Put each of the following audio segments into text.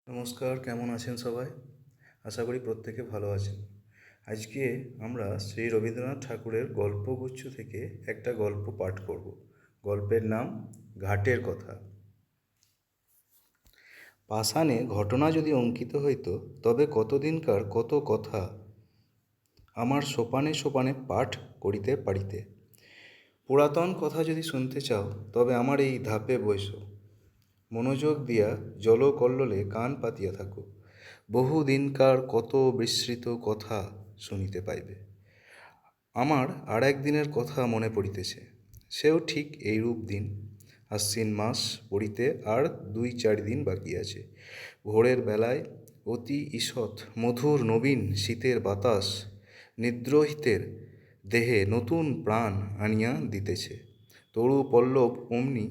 নমস্কার, কেমন আছেন সবাই? আশা করি প্রত্যেকে ভালো আছেন। আজকে আমরা শ্রী রবীন্দ্রনাথ ঠাকুরের গল্পগুচ্ছ থেকে একটা গল্প পাঠ করব। গল্পের নাম ঘাটের কথা। পাষাণে ঘটনা যদি অঙ্কিত হইত, তবে কতদিনকার কত কথা আমার সোপানে সোপানে পাঠ করিতে পারিতে। পুরাতন কথা যদি শুনতে চাও, তবে আমার এই ধাপে বইসো। মনোযোগ দিয়া জলকল্লোলে কান পাতিয়া থাকো। বহু দিনকার কত বিস্মৃত কথা শুনিতে পাইবে। আমার আর একদিনের কথা মনে পড়িতেছে, সেও ঠিক এইরূপ দিন। আশ্বিন মাস পড়িতে আর 2-4 দিন বাকি আছে। ভোরের বেলায় অতি ঈষৎ মধুর নবীন শীতের বাতাস নিদ্রোহিতের দেহে নতুন প্রাণ আনিয়া দিতেছে। তরু পল্লব অমনি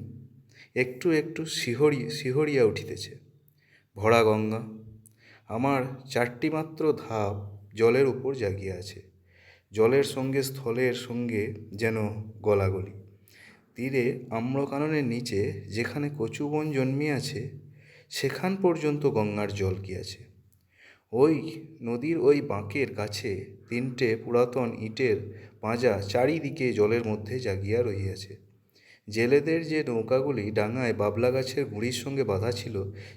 একটু একটু শিহরিয়া উঠিতেছে। ভরা গঙ্গা আমার 4টি মাত্র ধাপ জলের উপর জাগিয়া আছে। জলের সঙ্গে স্থলের সঙ্গে যেন গলাগলি। তীরে আম্রকাননের নিচে যেখানে কচুবন জন্মিয়াছে, সেখান পর্যন্ত গঙ্গার জল গিয়াছে। ওই নদীর ওই বাঁকের কাছে 3টে পুরাতন ইটের পাঁজা চারিদিকে জলের মধ্যে জাগিয়া রহিয়াছে। জেলেদের যে নৌকাগুলি ডাঙায় বাবলা গাছের গুঁড়ির সঙ্গে বাঁধা ছিল,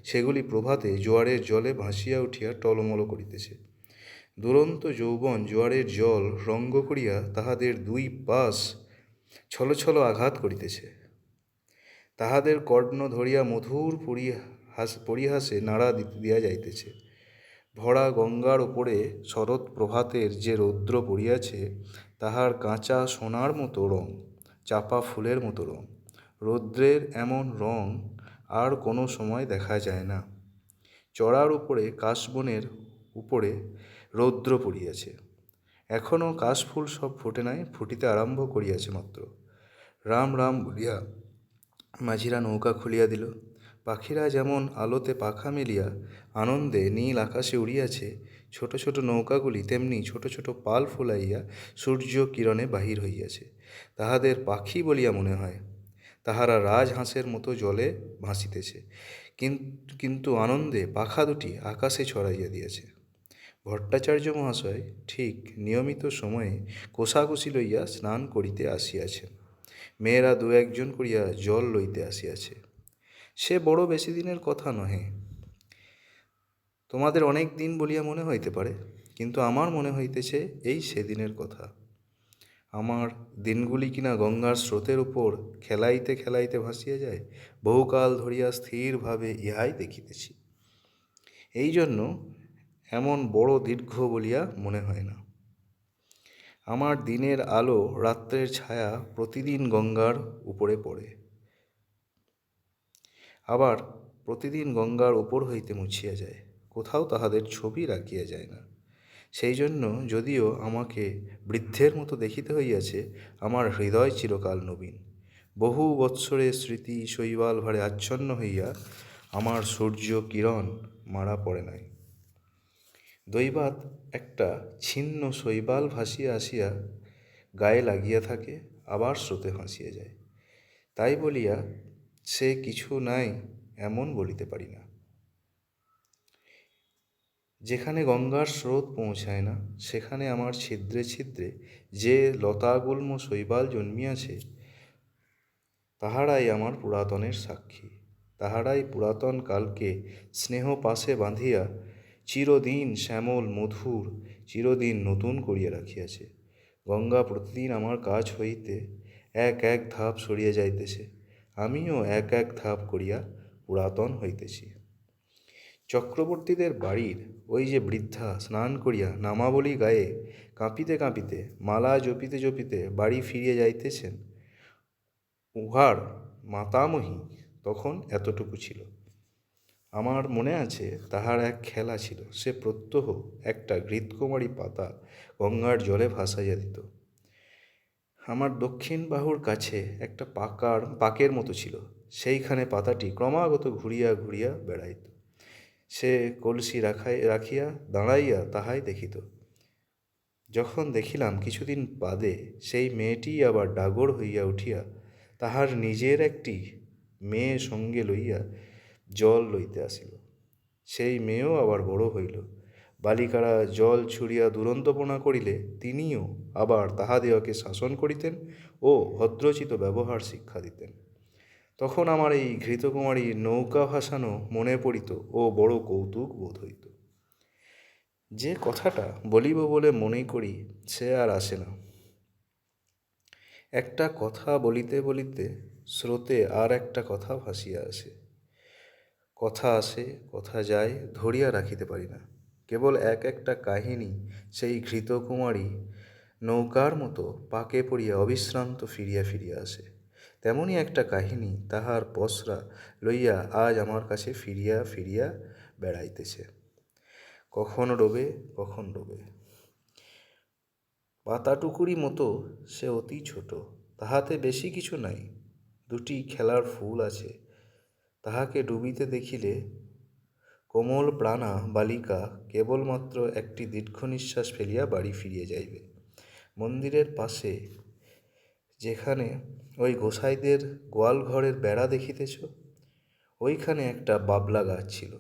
সেগুলি প্রভাতে জোয়ারের জলে ভাসিয়া উঠিয়া টলমল করিতেছে। দুরন্ত যৌবন জোয়ারের জল রঙ্গ করিয়া তাহাদের 2 পাশ ছল ছল আঘাত করিতেছে। তাহাদের কর্ণ ধরিয়া মধুর পরিহাসে নাড়া দিয়া যাইতেছে। ভরা গঙ্গার ওপরে শরৎ প্রভাতের যে রৌদ্র পড়িয়াছে, তাহার কাঁচা সোনার মতো রং, চাপা ফুলের মতো রং। রৌদ্রের এমন রং আর কোনো সময় দেখা যায় না। চড়ার উপরে কাশবনের উপরে রৌদ্র পড়িয়াছে। এখনও কাশফুল সব ফোটে নাই, ফুটিতে আরম্ভ করিয়াছে মাত্র। রাম রাম বলিয়া মাঝিরা নৌকা খুলিয়া দিল। পাখিরা যেমন আলোতে পাখা মেলিয়া আনন্দে নীল আকাশে উড়িয়াছে, ছোট ছোট নৌকাগুলি তেমনি ছোট ছোট পাল ফুলাইয়া সূর্য কিরণে বাহির হইয়াছে। তাহাদের পাখি বলিয়া মনে হয়। তাহারা রাজহাঁসের মতো জলে ভাসিতেছে, কিন্তু আনন্দে পাখা দুটি আকাশে ছড়াইয়া দিয়াছে। ভট্টাচার্য মহাশয় ঠিক নিয়মিত সময়ে কোষাকুষি লইয়া স্নান করিতে আসিয়াছেন। মেয়েরা 2-1 করিয়া জল লইতে আসিয়াছে। সে বড় বেশি দিনের কথা নহে। তোমাদের অনেক দিন বলিয়া মনে হইতে পারে, কিন্তু আমার মনে হইতেছে এই সেদিনের কথা। আমার দিনগুলি কিনা গঙ্গার স্রোতের উপর খেলাইতে খেলাইতে ভাসিয়া যায়, বহুকাল ধরিয়া স্থিরভাবে ইহাই দেখিতেছি। এই জন্য এমন বড় দীর্ঘ বলিয়া মনে হয় না। আমার দিনের আলো রাত্রের ছায়া প্রতিদিন গঙ্গার উপরে পড়ে, আবার প্রতিদিন গঙ্গার উপর হইতে মুছিয়া যায়। কোথাও তাহাদের ছবি রাখিয়া যায় না। সেই জন্য যদিও আমাকে বৃদ্ধের মতো দেখিতে হইয়াছে, আমার হৃদয় চিরকাল নবীন। বহু বৎসরের স্মৃতি শৈবাল ভারে আচ্ছন্ন হইয়া আমার সূর্য কিরণ মারা পড়ে নাই। দৈবাৎ একটা ছিন্ন শৈবাল ভাসিয়া আসিয়া গায়ে লাগিয়া থাকে, আবার স্রোতে ভাসিয়া যায়। তাই বলিয়া সে কিছু নাই এমন বলিতে পারি না। যেখানে গঙ্গার স্রোত পৌঁছায় না, সেখানে আমার ছিদ্রে ছিদ্রে যে লতাগুল্ম শৈবাল জন্মিয়াছে, তাহারাই আমার পুরাতনের সাক্ষী। তাহারাই পুরাতন কালকে স্নেহ পাশে বাঁধিয়া চিরদিন শ্যামল মধুর, চিরদিন নতুন করিয়া রাখিয়াছে। গঙ্গা প্রতিদিন আমার কাছ হইতে 1-1 ধাপ সরিয়া যাইতেছে। আমিও 1-1 ধাপ করিয়া পুরাতন হইতেছি। চক্রবর্তীদের বাড়ির ওই যে বৃদ্ধা স্নান করিয়া নামাবলী গায়ে কাঁপিতে কাঁপিতে মালা জপিতে জপিতে বাড়ি ফিরিয়া যাইতেছেন, উহার মাতামহী তখন এতটুকু ছিল। আমার মনে আছে তাহার এক খেলা ছিল। সে প্রত্যহ একটা ঘৃতকুমারী পাতা গঙ্গার জলে ভাসাইয়া দিত। আমার দক্ষিণ বাহুর কাছে একটা পাকের মতো ছিল, সেইখানে পাতাটি ক্রমাগত ঘুরিয়া ঘুরিয়া বেড়াইত। সে কলসি রাখিয়া দাঁড়াইয়া তাহাই দেখিত। যখন দেখিলাম কিছুদিন বাদে সেই মেয়েটি আবার ডাগর হইয়া উঠিয়া তাহার নিজের একটি মেয়ে সঙ্গে লইয়া জল লইতে আসিল, সেই মেয়েও আবার বড় হইল। বালিকারা জল ছুড়িয়া দুরন্তপনা করিলে তিনিও আবার তাহাদিওকে শাসন করিতেন ও ভদ্রোচিত ব্যবহার শিক্ষা দিতেন। তখন আমার এই ঘৃতকুমারী নৌকা ভাসানো মনে পড়িত ও বড় কৌতুক বোধ হইত। যে কথাটা বলিব বলে মনে করি সে আর আসে না। একটা কথা বলিতে বলিতে স্রোতে আর একটা কথা ভাসিয়া আসে। কথা আসে, কথা যায়, ধরিয়া রাখিতে পারি না। কেবল একটা কাহিনী সেই ঘৃতকুমারী নৌকার মতো পাকে পড়িয়া অবিশ্রান্ত ফিরিয়া ফিরিয়া আসে। তেমনই একটা কাহিনী তাহার পসরা লইয়া আজ আমার কাছে ফিরিয়া ফিরিয়া বেড়াইতেছে। কখন ডোবে, কখন ডোবে। পাতাটুকুরি মতো সে অতি ছোট, তাহাতে বেশি কিছু নাই। দুটি খেলার ফুল আছে, তাহাকে ডুবিতে দেখিলে কোমল প্রাণা বালিকা কেবলমাত্র একটি দীর্ঘ নিঃশ্বাস ফেলিয়া বাড়ি ফিরিয়া যাইবে। মন্দিরের পাশে যেখানে ওই গোসাইদের গোয়াল ঘরের বেড়া দেখিতেছ, ওইখানে একটা বাবলা গাছ ছিল।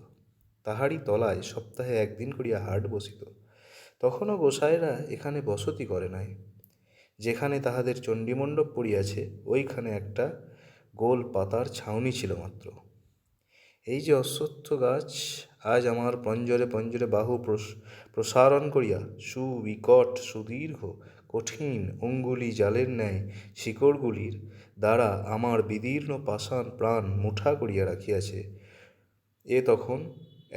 তাহারই তলায় সপ্তাহে একদিন করিয়া হাট বসিত। তখনও গোসাইরা এখানে বসতি করে নাই। যেখানে তাহাদের চণ্ডীমণ্ডপ পড়িয়াছে ওইখানে একটা গোল পাতার ছাউনি ছিল মাত্র। এই যে অশ্বত্থ গাছ আজ আমার পঞ্জরে পঞ্জরে বাহু প্রসারণ করিয়া সুবিকট সুদীর্ঘ কঠিন অঙ্গুলি জালের ন্যায় শিকড়গুলির দ্বারা আমার বিদীর্ণ পাষাণ প্রাণ মুঠা করিয়া রাখিয়াছে, এ তখন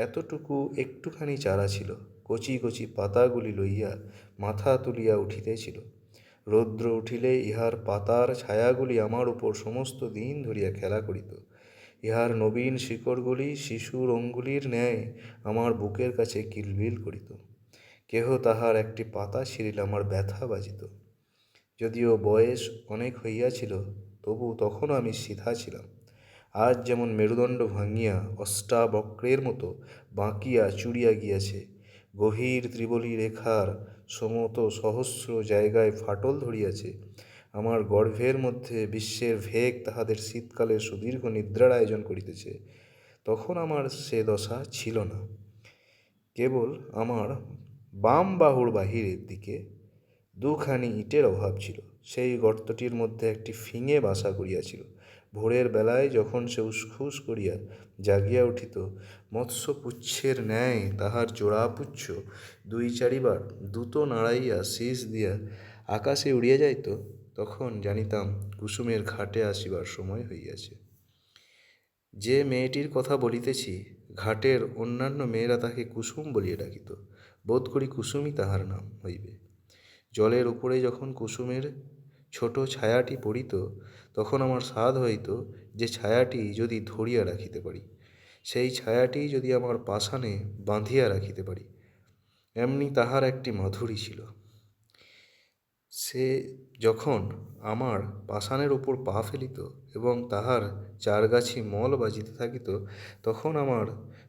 এতটুকু একটুখানি চারা ছিল। কচি কচি পাতাগুলি লইয়া মাথা তুলিয়া উঠিতেছিল। রৌদ্র উঠিলে ইহার পাতার ছায়াগুলি আমার উপর সমস্ত দিন ধরিয়া খেলা করিত। ইহার নবীন শিকড়গুলি শিশুর অঙ্গুলির ন্যায় আমার বুকের কাছে কিলবিল করিত। কেহ তাহার একটি পাতা ছিঁড়িলে আমার ব্যথা বাজিত। যদিও বয়স অনেক হইয়াছিল, তবু তখনও আমি সিধা ছিলাম। আজ যেমন মেরুদণ্ড ভাঙিয়া অষ্টাবক্রের মতো বাঁকিয়া চুড়িয়া গিয়াছে, গভীর ত্রিবলী রেখার সমত সহস্র জায়গায় ফাটল ধরিয়াছে, আমার গর্ভের মধ্যে বিশ্বের ভেগ তাহাদের শীতকালের সুদীর্ঘ নিদ্রার আয়োজন করিতেছে, তখন আমার সে দশা ছিল না। কেবল আমার বাম বাহুর বাহিরের দিকে দুখানি ইটের অভাব ছিল। সেই গর্তটির মধ্যে একটি ফিঙে বাসা করিয়াছিল। ভোরের বেলায় যখন সে উসখুস করিয়া জাগিয়া উঠিত, মৎস্যপুচ্ছের ন্যায় তাহার জোড়াপুচ্ছ দুই চারিবার দ্রুত নাড়াইয়া শীষ দিয়া আকাশে উড়িয়া যাইত, তখন জানিতাম কুসুমের ঘাটে আসিবার সময় হইয়াছে। যে মেয়েটির কথা বলিতেছি, ঘাটের অন্যান্য মেয়েরা তাকে কুসুম বলিয়া ডাকিত। বোধ করি কুসুমই তাহার নাম হইবে। জলের উপরে যখন কুসুমের ছোট ছায়াটি পড়িত, তখন আমার সাধ হইত যে ছায়াটি যদি ধরিয়া রাখিতে পারি, সেই ছায়াটি যদি আমার পাষাণে বাঁধিয়া রাখিতে পারি। এমনি তাহার একটি মাধুরী ছিল। সে যখন আমার পাষাণের উপর পা ফেলিত এবং তাহার চারগাছি মল বাজিতে থাকিত, তখন আমার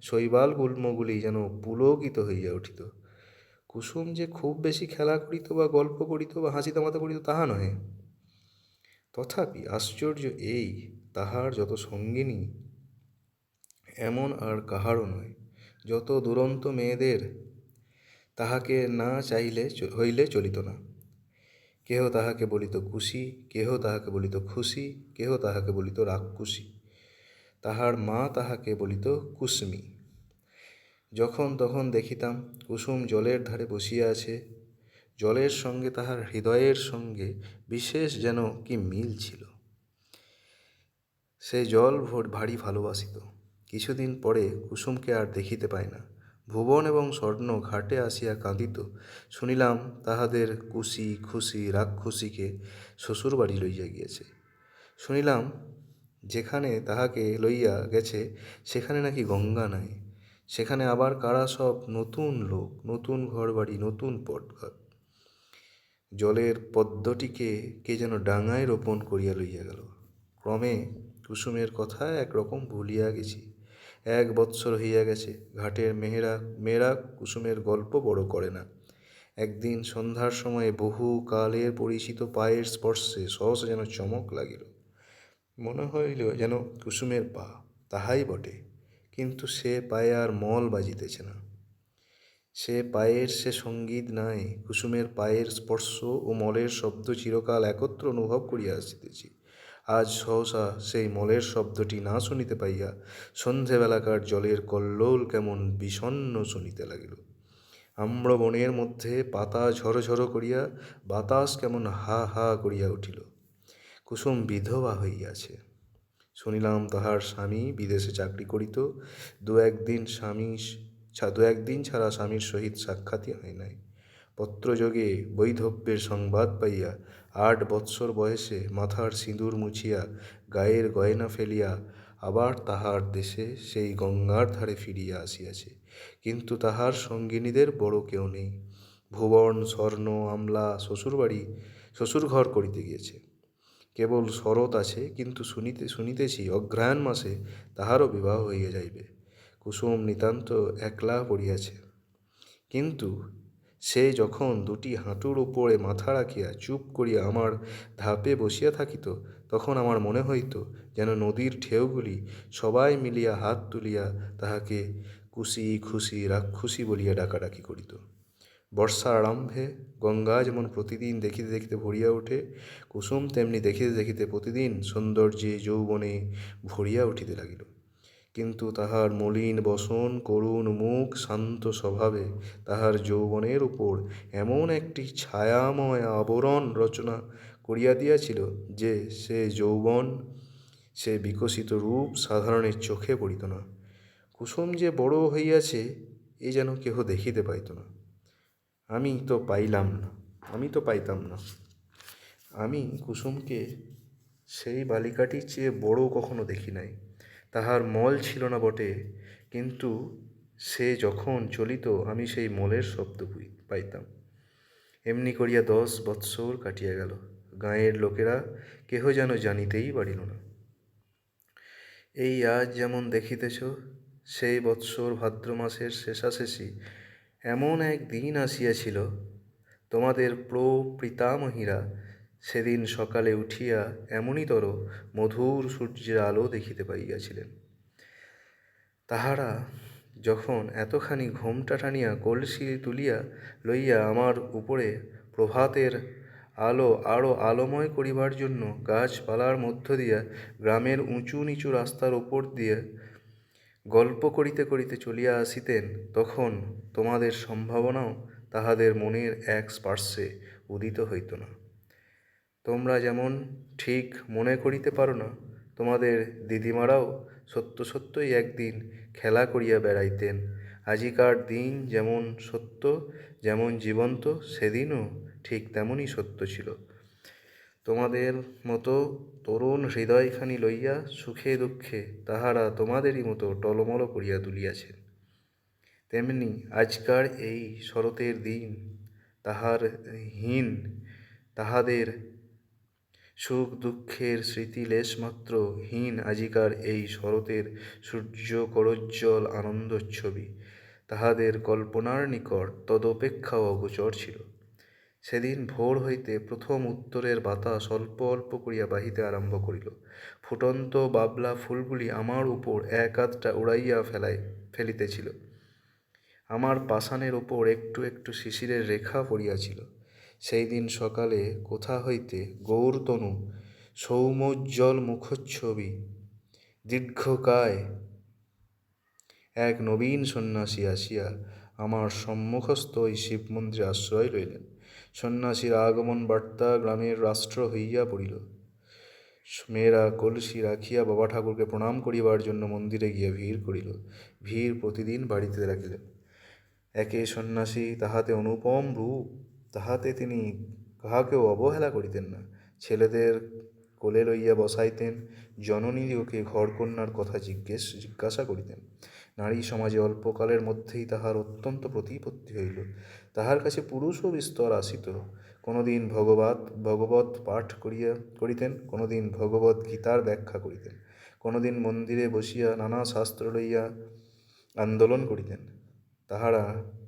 শৈবাল গুল্মগুলি যেন পুলকিত হইয়া উঠিত। কুসুম যে খুব বেশি খেলা করিত বা গল্প করিত বা হাসি তামাতা করিত তাহা নহে। তথাপি আশ্চর্য এই, তাহার যত সঙ্গিনী এমন আর কাহারও নয়। যত দুরন্ত মেয়েদের তাহাকে না চাইলে হইলে চলিত না। কেহ তাহাকে বলিত কুশি, কেহ তাহাকে বলিত খুশি, কেহ তাহাকে বলিত রাক্ষুসী। তাহার মা তাহাকে বলিত কুসমি। যখন তখন দেখিতাম কুসুম জলের ধারে বসিয়া আছে। জলের সঙ্গে তাহার হৃদয়ের সঙ্গে বিশেষ যেন কি মিল ছিল। সে জল ভারী ভালোবাসিত। কিছুদিন পরে কুসুমকে আর দেখিতে পাই না। ভুবন এবং স্বর্ণ ঘাটে আসিয়া কাঁদিত। শুনিলাম তাহাদের কুশি খুশি রাক্ষসীকে শ্বশুরবাড়ি লইয়া গিয়েছে। শুনিলাম যেখানে তাহাকে লইয়া গেছে সেখানে নাকি গঙ্গা নাই। সেখানে আবার কারা সব নতুন লোক, নতুন ঘরবাড়ি, নতুন পটঘর। জলের পদ্মটিকে কে যেন ডাঙায় রোপণ করিয়া লইয়া গেল। ক্রমে কুসুমের কথা একরকম ভুলিয়া গেছি। 1 বৎসর হইয়া গেছে। ঘাটের মেয়েরা কুসুমের গল্প বড় করে না। একদিন সন্ধ্যার সময়ে বহু কালের পরিচিত পায়ের স্পর্শে সহসা যেন চমক লাগিল। মনে হইল যেন কুসুমের পা, তাহাই বটে। কিন্তু সে পায়ে আর মল বাজিতেছে না। সে পায়ের সে সঙ্গীত নাই। কুসুমের পায়ের স্পর্শ ও মলের শব্দ চিরকাল একত্র অনুভব করিয়া আসিতেছি। আজ সহসা সেই মলের শব্দটি না শুনিতে পাইয়া সন্ধেবেলাকার জলের কল্লোল কেমন বিষণ্ণ শুনিতে লাগিল। আম্র বনের মধ্যে পাতা ঝরঝর করিয়া বাতাস কেমন হা হা করিয়া উঠিল। কুসুম বিধবা হইয়াছে। শুনিলাম তাহার স্বামী বিদেশে চাকরি করিত। দু একদিন ছাড়া স্বামীর সহিত সাক্ষাৎই হয় নাই। পত্রযোগে বৈধব্যের সংবাদ পাইয়া 8 বৎসর বয়সে মাথার সিঁদুর মুছিয়া গায়ের গয়না ফেলিয়া আবার তাহার দেশে সেই গঙ্গার ধারে ফিরিয়া আসিয়াছে। কিন্তু তাহার সঙ্গিনীদের বড় কেউ নেই। ভুবন স্বর্ণ আমলা শ্বশুরঘর করিতে গিয়েছে। কেবল শরৎ আছে, কিন্তু শুনিতেছি অগ্রহায়ণ মাসে তাহারও বিবাহ হইয়া যাইবে। কুসুম নিতান্ত একলা পড়িয়াছে। কিন্তু সে যখন দুটি হাঁটুর উপরে মাথা রাখিয়া চুপ করিয়া আমার ধাপে বসিয়া থাকিত, তখন আমার মনে হইত যেন নদীর ঢেউগুলি সবাই মিলিয়া হাত তুলিয়া তাহাকে কুশি খুশি রাক্ষসী বলিয়া ডাকাডাকি করিত। বর্ষার আরম্ভে গঙ্গা যেমন প্রতিদিন দেখিতে দেখিতে ভরিয়া ওঠে, কুসুম তেমনি দেখিতে দেখিতে প্রতিদিন সৌন্দর্যে যৌবনে ভরিয়া উঠিতে লাগিল। কিন্তু তাহার মলিন বসন, করুণ মুখ, শান্ত স্বভাবে তাহার যৌবনের উপর এমন একটি ছায়াময় আবরণ রচনা করিয়া দিয়াছিল যে সে যৌবন, সে বিকশিত রূপ সাধারণের চোখে পড়িত না। কুসুম যে বড় হইয়াছে এ যেন কেহ দেখিতে পাইত না। আমি তো পাইতাম না। আমি কুসুমকে সেই বালিকাটির চেয়ে বড় কখনো দেখি নাই। তাহার মল ছিল না বটে, কিন্তু সে যখন চলিত আমি সেই মলের শব্দ পাইতাম। এমনি করিয়া 10 বৎসর কাটিয়া গেল। গাঁয়ের লোকেরা কেহ যেন জানিতেই পারিল না। এই আজ যেমন দেখিতেছ, সেই বৎসর ভাদ্র মাসের শেষাশেষি এমন এক দিন আসিয়াছিল, তোমাদের প্রপিতামহীরা সেদিন সকালে উঠিয়া এমনিতর মধুর সূর্যের আলো দেখিতে পাইয়াছিলেন। তাহারা যখন এতখানি ঘোমটা টানিয়া কলসি তুলিয়া লইয়া আমার উপরে প্রভাতের আলো আরও আলোময় করিবার জন্য গাছপালার মধ্য দিয়া গ্রামের উঁচু নিচু রাস্তার উপর দিয়ে গল্প করিতে করিতে চলিয়া আসিতেন, তখন তোমাদের সম্ভাবনাও তাহাদের মনের এক স্পর্শে উদিত হইত না। তোমরা যেমন ঠিক মনে করিতে পারো না, তোমাদের দিদিমারাও সত্য সত্যই একদিন খেলা করিয়া বেড়াইতেন। আজিকার দিন যেমন সত্য, যেমন জীবন্ত, সেদিনও ঠিক তেমনই সত্য ছিল। তোমাদের মতো তরুণ হৃদয়খানি লইয়া সুখে দুঃখে তাহারা তোমাদেরই মতো টলমল করিয়া তুলিয়াছেন। তেমনি আজকার এই শরতের দিন তাহাদের সুখ দুঃখের স্মৃতি লেশমাত্র হীন। আজিকার এই শরতের সূর্য করোজ্জ্বল আনন্দচ্ছবি তাহাদের কল্পনার নিকট তদপেক্ষাও অগোচর ছিল। সেদিন ভোর হইতে প্রথম উত্তরের বাতাস অল্প অল্প করিয়া বাহিতে আরম্ভ করিল। ফুটন্ত বাবলা ফুলগুলি আমার উপর এক আধটা উড়াইয়া ফেলিতেছিল। আমার পাষাণের ওপর একটু একটু শিশিরের রেখা পড়িয়াছিল। সেই দিন সকালে কোথা হইতে গৌরতনু সৌমোজ্জ্বল মুখচ্ছবি দীর্ঘকায় এক নবীন সন্ন্যাসী আসিয়া আমার সম্মুখস্থ ওই শিব মন্দিরে আশ্রয় লইলেন। সন্ন্যাসীর আগমন বার্তা গ্রামের রাষ্ট্র হইয়া পড়িল। মেয়েরা কলসি রাখিয়া বাবা ঠাকুরকে প্রণাম করিবার জন্য মন্দিরে গিয়া ভিড় করিল। ভিড় প্রতিদিন বাড়িতে লাগিল। একে সন্ন্যাসী, তাহাতে অনুপম রূপ, তাহাতে তিনি কাহাকেও অবহেলা করিতেন না। ছেলেদের কোলে লইয়া বসাইতেন, জননীদিগকে ঘরকন্যার কথা জিজ্ঞাসা করিতেন। নারী সমাজে অল্পকালের মধ্যেই তাহার অত্যন্ত প্রতিপত্তি হইল। তাহার কাছে পুরুষও বিস্তর আসিত। কোনোদিন ভগবত পাঠ করিতেন, কোনোদিন ভগবত গীতার ব্যাখ্যা করিতেন, কোনোদিন মন্দিরে বসিয়া নানা শাস্ত্র লইয়া আন্দোলন করিতেন।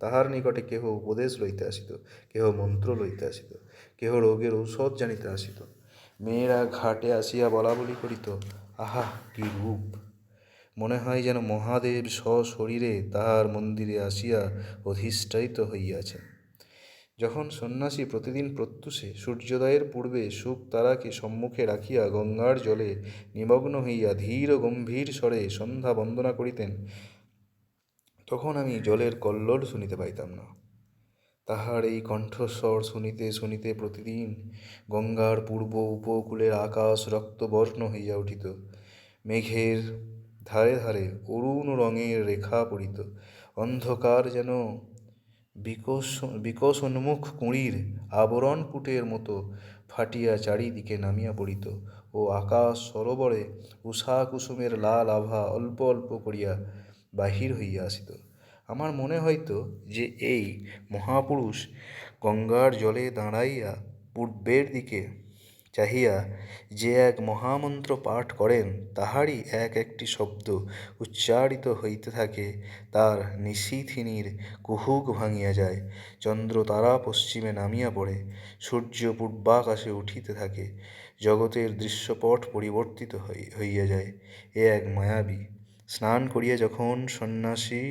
তাহার নিকটে কেহ উপদেশ লইতে আসিত, কেহ মন্ত্র লইতে আসিত, কেহ রোগের ঔষধ জানিতে আসিত। মেয়েরা ঘাটে আসিয়া বলা বলি করিত, আহা কি রূপ! মনে হয় যেন মহাদেব সশরীরে তাহার মন্দিরে আসিয়া অধিষ্ঠায়িত হইয়াছেন। যখন সন্ন্যাসী প্রতিদিন প্রত্যুষে সূর্যোদয়ের পূর্বে শুক তারাকে সম্মুখে রাখিয়া গঙ্গার জলে নিমগ্ন হইয়া ধীর ও গম্ভীর স্বরে সন্ধ্যা বন্দনা করিতেন, তখন আমি জলের কল্লোল শুনিতে পাইতাম না। তাহার এই কণ্ঠস্বর শুনিতে শুনিতে প্রতিদিন গঙ্গার পূর্ব উপকূলের আকাশ রক্তবর্ণ হইয়া উঠিত। মেঘের ধারে ধারে অরুণ রঙের রেখা পড়িত। অন্ধকার যেন বিকশোন্মুখ কুঁড়ির আবরণপুটের মতো ফাটিয়া চারিদিকে নামিয়া পড়িত ও আকাশ সরোবরে উষা কুসুমের লাল আভা অল্প অল্প করিয়া বাহির হইয়া আসিত। আমার মনে হইত যে এই মহাপুরুষ গঙ্গার জলে দাঁড়াইয়া পূর্বের দিকে চাহিয়া যে এক মহামন্ত্র পাঠ করেন, তাহারই এক একটি শব্দ উচ্চারিত হইতে থাকে। তার নিশীথিনীর কুহুক ভাঙিয়া যায়, চন্দ্র তারা পশ্চিমে নামিয়া পড়ে, সূর্য পূর্বাকাশে উঠিতে থাকে, জগতের দৃশ্যপট পরিবর্তিত হইয়া যায়। এ এক মায়াবী। স্নান করিয়া যখন সন্ন্যাসী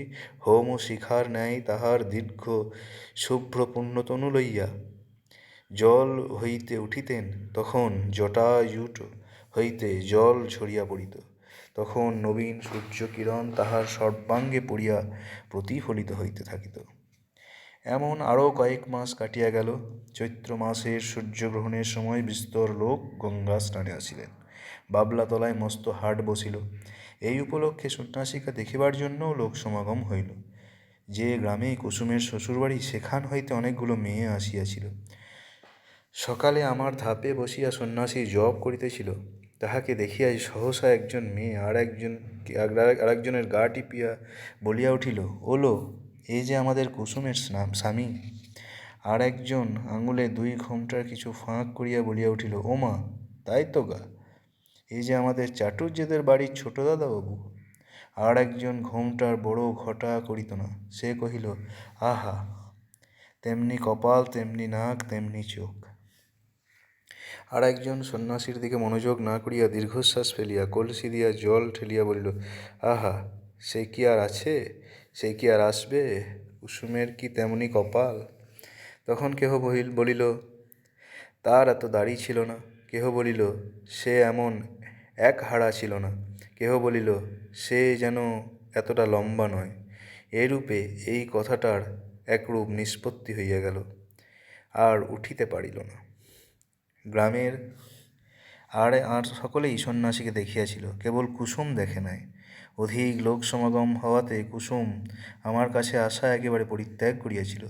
হোম ও শিখার ন্যায় তাহার দীর্ঘ শুভ্র পুণ্যতনু লইয়া জল হইতে উঠিতেন, তখন জটাজুট হইতে জল ঝরিয়া পড়িত। তখন নবীন সূর্যকিরণ তাহার সর্বাঙ্গে পড়িয়া প্রতিফলিত হইতে থাকিত। এমন আরও কয়েক মাস কাটিয়া গেল। চৈত্র মাসের সূর্যগ্রহণের সময় বিস্তর লোক গঙ্গা স্নানে আসিলেন। বাবলাতলায় মস্ত হাট বসিল। এই উপলক্ষে সন্ন্যাসিকা দেখিবার জন্যও লোক সমাগম হইল। যে গ্রামে কুসুমের শ্বশুরবাড়ি, সেখান হইতে অনেকগুলো মেয়ে আসিয়াছিল। সকালে আমার ধাপে বসিয়া সন্ন্যাসী জপ করিতেছিল, তাহাকে দেখিয়া সহসা একজন মেয়ে আর একজনের গা টিপিয়া বলিয়া উঠিল, ওলো, এই যে আমাদের কুসুমের স্বামী। আর একজন আঙুলে 2 ঘোমটার কিছু ফাঁক করিয়া বলিয়া উঠিল, ও মা, তাই তো গা, এই যে আমাদের চাটুর্যেদের বাড়ির ছোট দাদাবাবু। আর একজন ঘোমটার বড় ঘটা করিত না, সে কহিল, আহা, তেমনি কপাল, তেমনি নাক, তেমনি চোখ। আর একজন সন্ন্যাসীর দিকে মনোযোগ না করিয়া দীর্ঘশ্বাস ফেলিয়া কলসি দিয়া জল ঠেলিয়া বলিল, আহা, সে কি আর আছে, সে কি আর আসবে, কুসুমের কি তেমনি কপাল। তখন কেহ বলিল, তার এত দাড়ি ছিল না। কেহ বলিল, সে এমন এক হাড়া ছিল না। কেহ বলিল, সে যেন এতটা লম্বা নয়। এরূপে এই কথাটার একরূপ নিষ্পত্তি হইয়া গেল, আর উঠিতে পারিল না। গ্রামের আর সকলেই সন্ন্যাসীকে দেখিয়াছিল, কেবল কুসুম দেখে নাই। অধিক লোক সমাগম হওয়াতে কুসুম আমার কাছে আসা একেবারে পরিত্যাগ করিয়াছিল।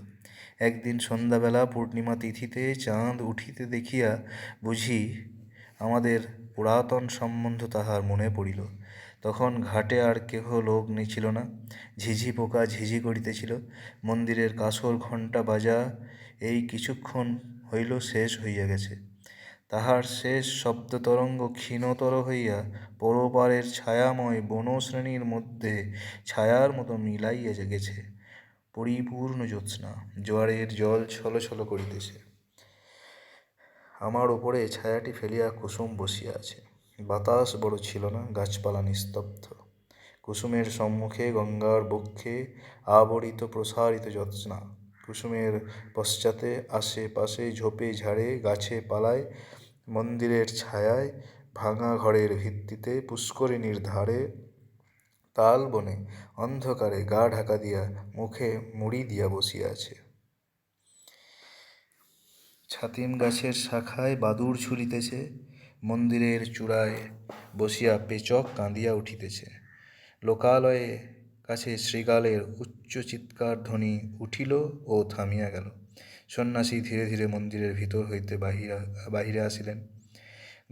একদিন সন্ধ্যাবেলা পূর্ণিমা তিথিতে চাঁদ উঠিতে দেখিয়া বুঝি আমাদের পুরাতন সম্বন্ধ তাহার মনে পড়িল। তখন ঘাটে আর কেহ লোক ছিল না। ঝিঝি পোকা ঝিঝি করিতেছিল। মন্দিরের কাসর ঘণ্টা বাজা এই কিছুক্ষণ হইল শেষ হইয়া গেছে। তাহার শেষ শব্দতরঙ্গ ক্ষীণতর হইয়া পরপারের ছায়াময় বনশ্রেণীর মধ্যে ছায়ার মতো মিলাইয়া গেছে। পরিপূর্ণ জ্যোৎস্না, জোয়ারের জল ছলছল করিতেছে। আমার উপরে ছায়াটি ফেলিয়া কুসুম বসিয়া আছে। বাতাস বড় ছিল না, গাছপালা নিস্তব্ধ। কুসুমের সম্মুখে গঙ্গার বক্ষে আবরিত প্রসারিত জ্যোৎস্না। কুসুমের পশ্চাতে আশেপাশে ঝোপে ঝাড়ে, গাছে পালায়, মন্দিরের ছায়ায়, ভাঙা ঘরের ভিত্তিতে, পুষ্করিণীর ধারে, তাল বনে অন্ধকারে গা ঢাকা দিয়া মুখে মুড়ি দিয়া বসিয়া আছে। ছাতিম গাছের শাখায় বাদুড় ঝুলিতেছে। মন্দিরের চূড়ায় বসিয়া পেচক কাঁদিয়া উঠিতেছে। লোকালয়ে কাছে শৃগালের উচ্চ চিৎকার ধ্বনি উঠিল ও থামিয়া গেল। সন্ন্যাসী ধীরে ধীরে মন্দিরের ভিতর হইতে বাহিরে আসিলেন।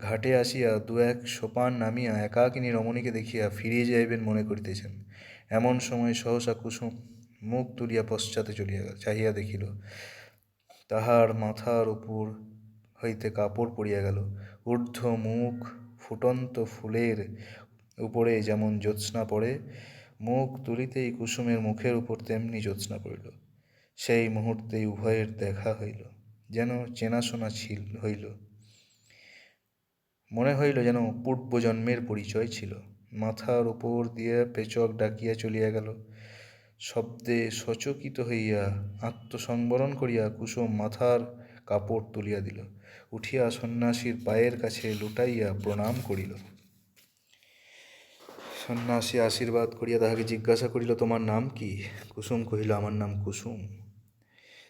ঘাটে আসিয়া 2-1 সোপান নামিয়া একাকিনী রমণীকে দেখিয়া ফিরিয়া যাইবেন মনে করিতেছেন। এমন সময় সহসা কুসুম মুখ তুলিয়া পশ্চাতে চাহিয়া দেখিল, তাহার মাথার উপর হইতে কাপড় পড়িয়া গেল। ঊর্ধ্ব মুখ ফুটন্ত ফুলের উপরে যেমন জ্যোৎস্না পড়ে, মুখ তুলিতেই কুসুমের মুখের উপর তেমনি জ্যোৎস্না পড়িল। সেই মুহূর্তেই উভয়ের দেখা হইল, যেন চেনাশোনা হইল। মনে হইল যেন পূর্বজন্মের পরিচয় ছিল। মাথার উপর দিয়া পেচক ডাকিয়া চলিয়া গেল। শব্দে সচকিত হইয়া আত্মসংবরণ করিয়া কুসুম মাথার কাপড় তুলিয়া দিল, উঠিয়া সন্ন্যাসীর পায়ের কাছে লুটাইয়া প্রণাম করিল। সন্ন্যাসী আশীর্বাদ করিয়া তাহাকে জিজ্ঞাসা করিল, তোমার নাম কি? কুসুম কহিল, আমার নাম কুসুম।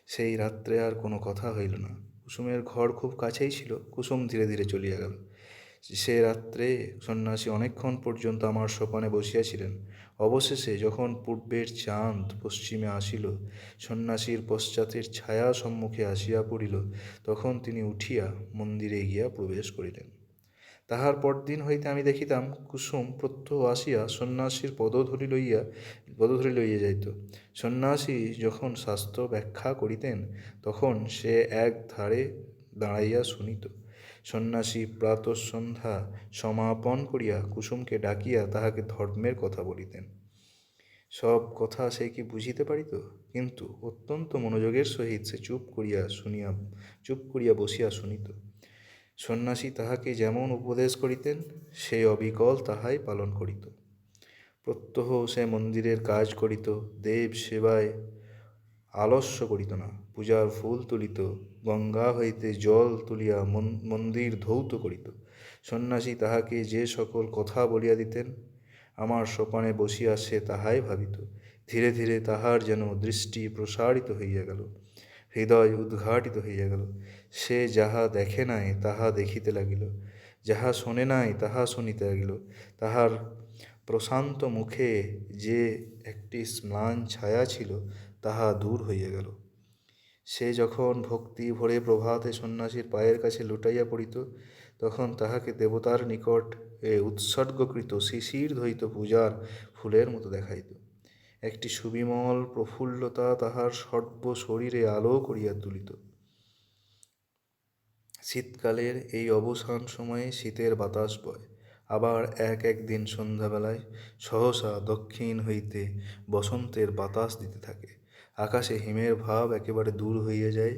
সেই রাত্রে আর কোনো কথা হইল না। কুসুমের ঘর খুব কাছেই ছিল। কুসুম ধীরে ধীরে চলিয়া গেল। সে রাত্রে সন্ন্যাসী অনেকক্ষণ পর্যন্ত আমার সোপানে বসিয়াছিলেন। অবশেষে যখন পূর্বের চাঁদ পশ্চিমে আসিল, সন্ন্যাসীর পশ্চাতের ছায়া সম্মুখে আসিয়া পড়িল, তখন তিনি উঠিয়া মন্দিরে গিয়া প্রবেশ করিলেন। তাহার পরদিন হইতে আমি দেখিতাম কুসুম প্রত্যহ আসিয়া সন্ন্যাসীর পদধূলি লইয়া যাইত। সন্ন্যাসী যখন শাস্ত্র ব্যাখ্যা করিতেন, তখন সে এক ধারে দাঁড়াইয়া শুনিত। সন্ন্যাসী প্রাতঃসন্ধ্যা সমাপন করিয়া কুসুমকে ডাকিয়া তাহাকে ধর্মের কথা বলিতেন। সব কথা সে কি বুঝিতে পারিত? কিন্তু অত্যন্ত মনোযোগের সহিত সে চুপ করিয়া বসিয়া শুনিত। সন্ন্যাসী তাহাকে যেমন উপদেশ করিতেন, সে অবিকল তাহাই পালন করিত। প্রত্যহ সে মন্দিরের কাজ করিত, দেব সেবায় আলস্য করিত না। পূজার ফুল তুলিত, গঙ্গা হইতে জল তুলিয়া মন্দির ধৌত করিত। সন্ন্যাসী তাহাকে যে সকল কথা বলিয়া দিতেন, আমার সোপানে বসিয়া সে তাহাই ভাবিত। ধীরে ধীরে তাহার যেন দৃষ্টি প্রসারিত হইয়া গেল, হৃদয় উদ্ঘাটিত হইয়া গেল। সে যাহা দেখে নাই তাহা দেখিতে লাগিল, যাহা শোনে নাই তাহা শুনিতে লাগিল। তাহার প্রশান্ত মুখে যে একটি ম্লান ছায়া ছিল, তাহা দূর হইয়া গেল। সে যখন ভক্তি ভরে প্রভাতে সন্ন্যাসীর পায়ের কাছে লুটাইয়া পড়িত, তখন তাহাকে দেবতার নিকট উৎসর্গকৃত শিশির ধরিত পূজার ফুলের মতো দেখাইত। একটি সুবিমল প্রফুল্লতা তাহার সর্ব শরীরে আলো করিয়া তুলিত। শীতকালের এই অবসান সময়ে শীতের বাতাস বয়। আবার একদিন সন্ধ্যাবেলায় সহসা দক্ষিণ হইতে বসন্তের বাতাস দিতে থাকে। আকাশে হিমের ভাব একেবারে দূর হইয়া যায়।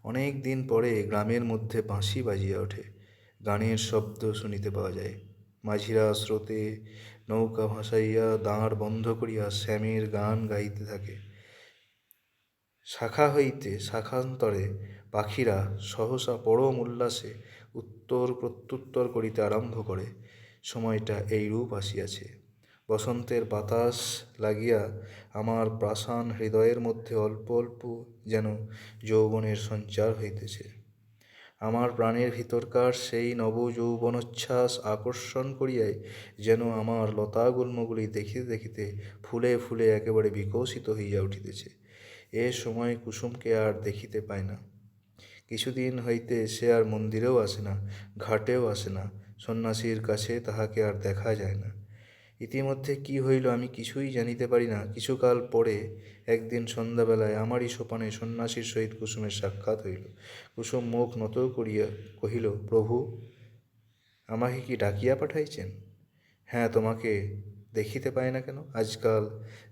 অনেক দিন পরে গ্রামের মধ্যে বাঁশি বাজিয়া ওঠে, গানের শব্দ শুনিতে পাওয়া যায়। মাঝিরা স্রোতে নৌকা ভাসাইয়া দাঁড় বন্ধ করিয়া শ্যামের গান গাইতে থাকে। শাখা হইতে শাখান্তরে পাখিরা সহসা পরম উল্লাসে উত্তর প্রত্যুত্তর করিতে আরম্ভ করে। সময়টা এইরূপ আসিয়াছে। বসন্তের বাতাস লাগিয়া আমার প্রাসান হৃদয়ের মধ্যে অল্প অল্প যেন যৌবনের সঞ্চার হইতেছে। আমার প্রাণের ভিতরকার সেই নব যৌবনোচ্ছ্বাস আকর্ষণ করিয়াই যেন আমার লতাগুল্মগুলি দেখিতে দেখিতে ফুলে ফুলে একেবারে বিকশিত হইয়া উঠিতেছে। এ সময় কুসুমকে আর দেখিতে পায় না। কিছুদিন হইতে সে আর মন্দিরেও আসে না, ঘাটেও আসে না। সন্ন্যাসীর কাছে তাহাকে আর দেখা যায় না। ইতিমধ্যে কি হইল আমি কিছুই জানিতে পারি না। কিছুকাল পরে একদিন সন্ধ্যাবেলায় আমারই সোপানে সন্ন্যাসীর সহিত কুসুমের সাক্ষাৎ হইল। কুসুম মুখ নত করিয়া কহিল, প্রভু, আমাকে কি ডাকিয়া পাঠাইছেন? হ্যাঁ, তোমাকে দেখিতে পাই না কেন? আজকাল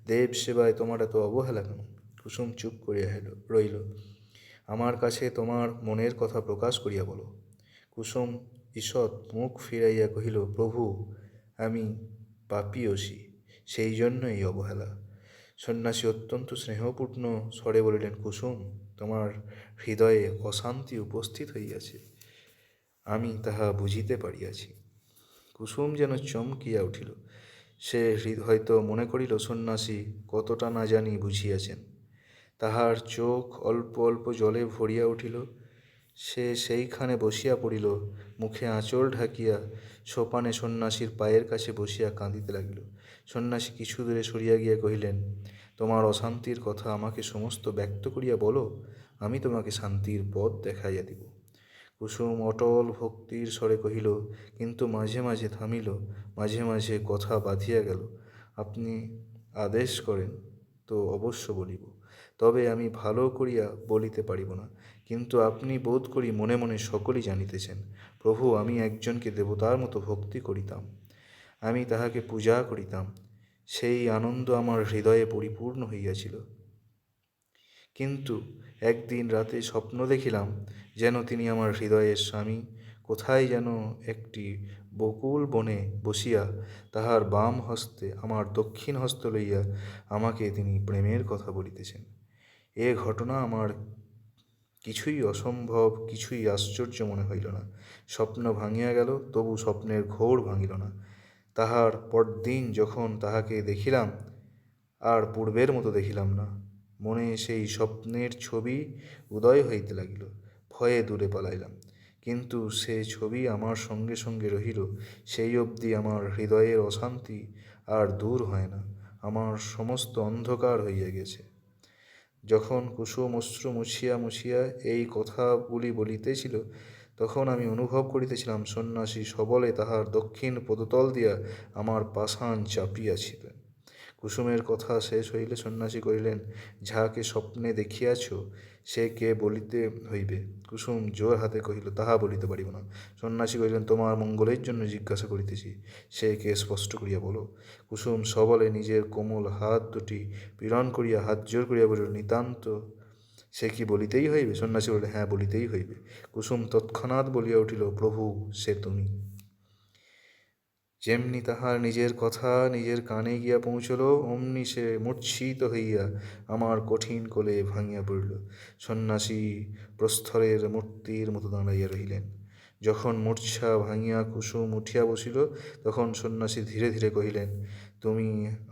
দেব সেবায় তোমার এত অবহেলা কেন? কুসুম চুপ করিয়া রইল। আমার কাছে তোমার মনের কথা প্রকাশ করিয়া বলো। কুসুম ঈষৎ মুখ ফিরাইয়া কহিল, প্রভু, আমি পাপীয়সী, সেই জন্য এই অবহেলা। সন্ন্যাসী অত্যন্ত স্নেহপূর্ণ স্বরে বলিলেন, কুসুম, তোমার হৃদয়ে অশান্তি উপস্থিত হইয়াছে, আমি তাহা বুঝিতে পারিয়াছি। কুসুম যেন চমকিয়া উঠিল। সে হয়তো মনে করিল সন্ন্যাসী কতটা না জানি বুঝিয়াছেন। তাহার চোখ অল্প অল্প জলে ভরিয়া উঠিল। সে সেইখানে বসিয়া পড়িল, মুখে আঁচল ঢাকিয়া সোপানে সন্ন্যাসীর পায়ের কাছে বসিয়া কাঁদিতে লাগিল। সন্ন্যাসী কিছু দূরে সরিয়া গিয়া কহিলেন, তোমার অশান্তির কথা আমাকে সমস্ত ব্যক্ত করিয়া বলো, আমি তোমাকে শান্তির পথ দেখাইয়া দিব। কুসুম অটল ভক্তির স্বরে কহিল, কিন্তু মাঝে মাঝে থামিল, মাঝে মাঝে কথা বাঁধিয়া গেল। আপনি আদেশ করেন তো অবশ্য বলিব, তবে আমি ভালো করিয়া বলিতে পারিব না। কিন্তু আপনি বোধ করি মনে মনে সকলই জানিতেছেন, প্রভু, আমি একজনকে দেবতার মতো ভক্তি করিতাম, আমি তাহাকে পূজা করিতাম। সেই আনন্দ আমার হৃদয়ে পরিপূর্ণ হইয়াছিল। কিন্তু একদিন রাতে স্বপ্ন দেখিলাম যেন তিনি আমার হৃদয়ের স্বামী। কোথায় যেন একটি বকুল বনে বসিয়া তাহার বাম হস্তে আমার দক্ষিণ হস্ত লইয়া আমাকে তিনি প্রেমের কথা বলিতেছেন। এ ঘটনা আমার কিছুই অসম্ভব, কিছুই আশ্চর্য মনে হইল না। স্বপ্ন ভাঙিয়া গেল, তবু স্বপ্নের ঘোর ভাঙিল না। তাহার পরদিন যখন তাহাকে দেখিলাম, আর পূর্বের মতো দেখিলাম না। মনে সেই স্বপ্নের ছবি উদয় হইতে লাগিল। ভয়ে দূরে পালাইলাম, কিন্তু সে ছবি আমার সঙ্গে সঙ্গে রহিল। সেই অবধি আমার হৃদয়ের অশান্তি আর দূর হয় না। আমার সমস্ত অন্ধকার হইয়া গেছে। যখন কুসুম অশ্রু মুছিয়া মুছিয়া এই কথাগুলি বলিতেছিল, তখন আমি অনুভব করিতেছিলাম সন্ন্যাসী সবলে তাহার দক্ষিণ পদতল দিয়া আমার পাষাণ চাপিয়াছিলেন। কুসুমের কথা শেষ হইলে সন্ন্যাসী কহিলেন, যাহাকে স্বপ্নে দেখিয়াছ সে কে বলিতে হইবে। কুসুম জোর হাতে কহিল, তাহা বলিতে পারিব না। সন্ন্যাসী কহিলেন, তোমার মঙ্গলের জন্য জিজ্ঞাসা করিতেছি, সে কে স্পষ্ট করিয়া বলো। কুসুম সবলে নিজের কোমল হাত দুটি পীড়ন করিয়া হাত জোর করিয়া বলিল, নিতান্ত সে কি বলিতেই হইবে? সন্ন্যাসী বলিল, হ্যাঁ, বলিতেই হইবে। কুসুম তৎক্ষণাৎ বলিয়া উঠিল, প্রভু, সে তুমি। যেমনি তাহার নিজের কথা নিজের কানে গিয়া পৌঁছল, অমনি সে মূর্ছিত হইয়া আমার কঠিন কোলে ভাঙিয়া পড়িল। সন্ন্যাসী প্রস্তরের মূর্তির মতো দাঁড়াইয়া রহিলেন। যখন মূর্ছা ভাঙিয়া কুসুম উঠিয়া বসিল, তখন সন্ন্যাসী ধীরে ধীরে কহিলেন, তুমি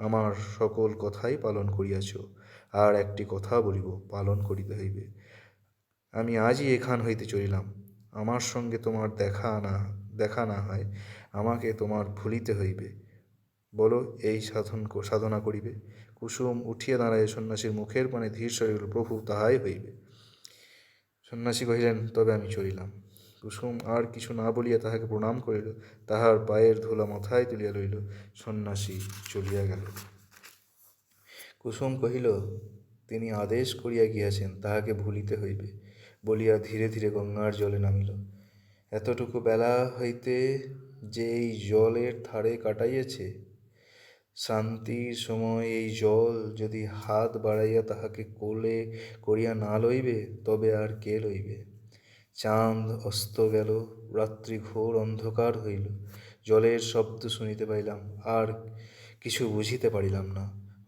আমার সকল কথাই পালন করিয়াছ, আর একটি কথা বলিব, পালন করিতে হইবে। আমি আজই এখান হইতে চলিলাম। আমার সঙ্গে তোমার দেখা না হয়, আমাকে তোমার ভুলিতে হইবে। বলো, এই সাধনা করিবে? কুসুম উঠিয়া দাঁড়াইয়া সন্ন্যাসীর মুখের পানে ধীর স্বরে বলিল, প্রভু, তাহাই হইবে। সন্ন্যাসী কহিলেন, তবে আমি চলিলাম। কুসুম আর কিছু না বলিয়া তাহাকে প্রণাম করিল, তাহার পায়ের ধুলা মাথায় তুলিয়া লইল। সন্ন্যাসী চলিয়া গেল। কুসুম কহিল, তিনি আদেশ করিয়া গিয়াছেন, তাহাকে ভুলিতে হইবে, বলিয়া ধীরে ধীরে গঙ্গার জলে নামিল। এতটুকু বেলা হইতে যে এই জলের ধারে কাটাইয়াছে, শান্তির সময় এই জল যদি হাত বাড়াইয়া তাহাকে কোলে করিয়া না লইবে, তবে আর কে লইবে? চাঁদ অস্ত গেল, রাত্রি ঘোর অন্ধকার হইল। জলের শব্দ শুনিতে পাইলাম, আর কিছু বুঝিতে পারিলাম না।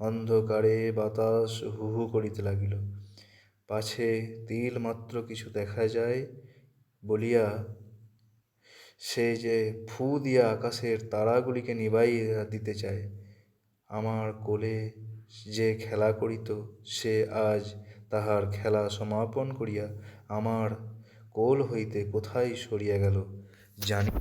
অন্ধকারে বাতাস হু হু করিতে লাগিল। পাছে তিল মাত্র কিছু দেখা যায় বলিয়া সে যে ফু দিয়া আকাশের তারাগুলিকে নিবাইয়া দিতে চায়। আমার কোলে যে খেলা করিত, সে আজ তাহার খেলা সমাপন করিয়া আমার কোল হইতে কোথায় সরিয়া গেল জানি।